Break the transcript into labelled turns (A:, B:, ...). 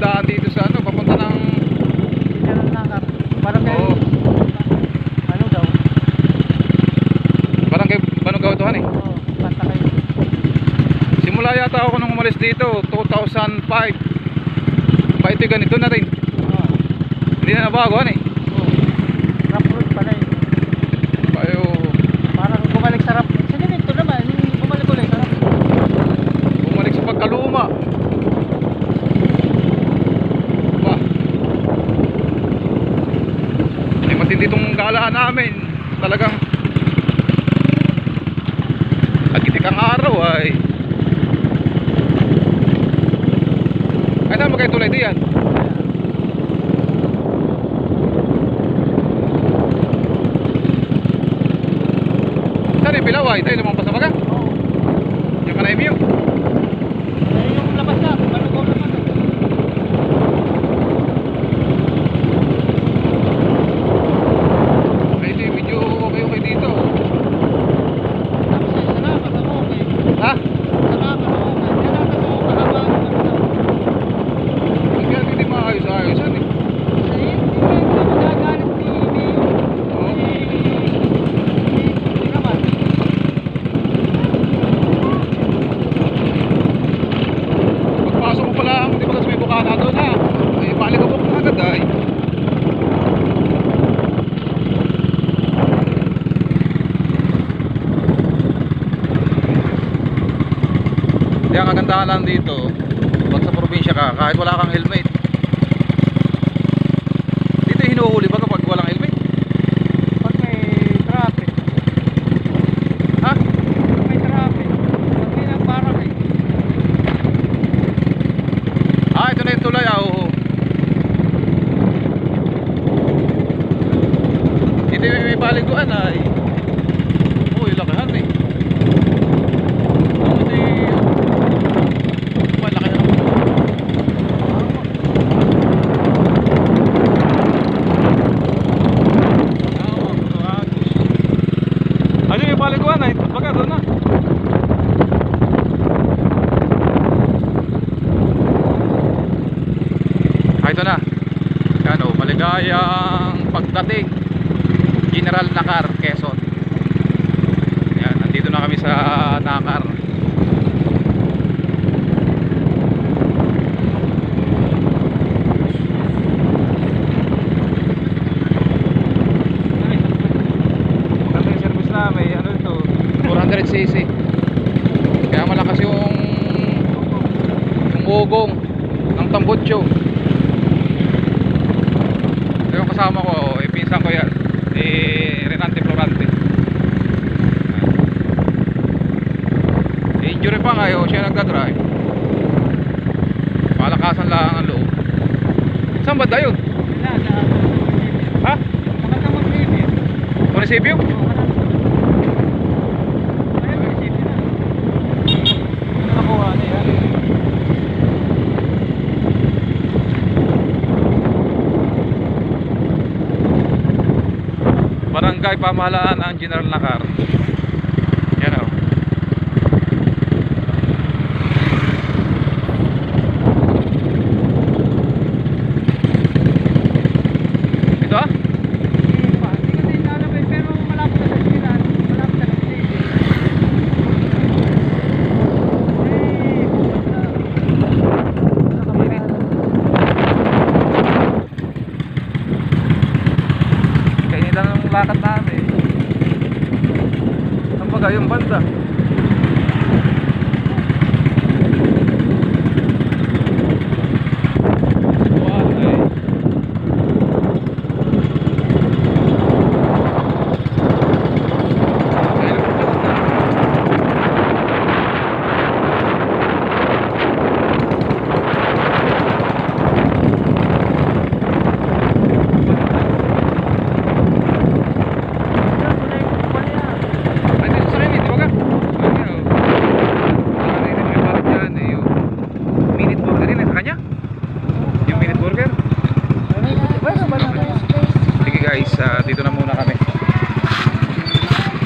A: daan dito sa ano, papunta ng
B: General Nakar. Barangay.
A: Oo.
B: Ano daw?
A: Barangay Banugaw ito han eh.
B: Oo, kanta kayo.
A: Simula yata ako nung umalis dito 2005. Pa ito ganito na rin.
B: Oo.
A: Hindi na nabago han eh.
B: Oo. Rough road pala eh.
A: Payo
B: Parang bumalik sa rough. Sa ganito naman, bumalik ulit sa rough.
A: bumalik sa pagkaluma. Ba. Ay matindi tong galaan namin. Talagang agitik ang araw ay. Ay saan mo kayo tulay diyan? Saan yung Pilaway? Tayo lumampas na baga?
B: Oo.
A: Yung kanay mo.
B: Eh, yung labas na, Banugaw naman eh.
A: Ay di medyo okay dito.
B: Tapos eh, salamat ako okay.
A: Ha?
B: Salamat ako okay. Salamat ako mahaba.
A: Kaya hindi maayos-ayosan eh.
B: Sa yun, hindi ko magagalit ni Mayor.
A: Oo.
B: Hindi naman.
A: Pagpasok mo pala, hindi ba kasi may bukana doon ha? Ay balik ako na agad ay. Kaya ang kagandahan lang dito, pag sa probinsya ka, kahit wala kang helmet, dito hinuhuli ba kapag walang helmet?
B: Pag may traffic.
A: Ha?
B: Pag may traffic. Pag may nagparang eh.
A: Ah, ito na yung tulay ah, oo. Dito may paliguan ay. Uy, lakihan eh. Oo, di malaki na. Ayun yung paliguan ay, baga doon na. Ah, ito na. Ano, maligayang pagdating General Nakar, Quezon. Yan, nandito na kami sa Nakar. Maganda yung service na, may ano ito, 400cc. Kaya malakas yung ugong ng tambutso. Yung kasama ko, pinsan ko yan, Renante Florante. Injury pa ngayon, siya nagdadrive. Palakasan lang ang loob. Saan ba tayo?
B: Wala, sa
A: Ha?
B: maganda mag-review.
A: Munisipyo?
B: Oo, marami. Ayun, mag-review na. Nakakuha na yan.
A: Barangay Pamahalaan ang General Nakar. Yan o. Ito ah?
B: Hindi pa. Hindi ko din alam eh, pero malapit na sa silan. Malapit na sa silan.
A: Kainitan ng lakad namin. Ang baga yung banda.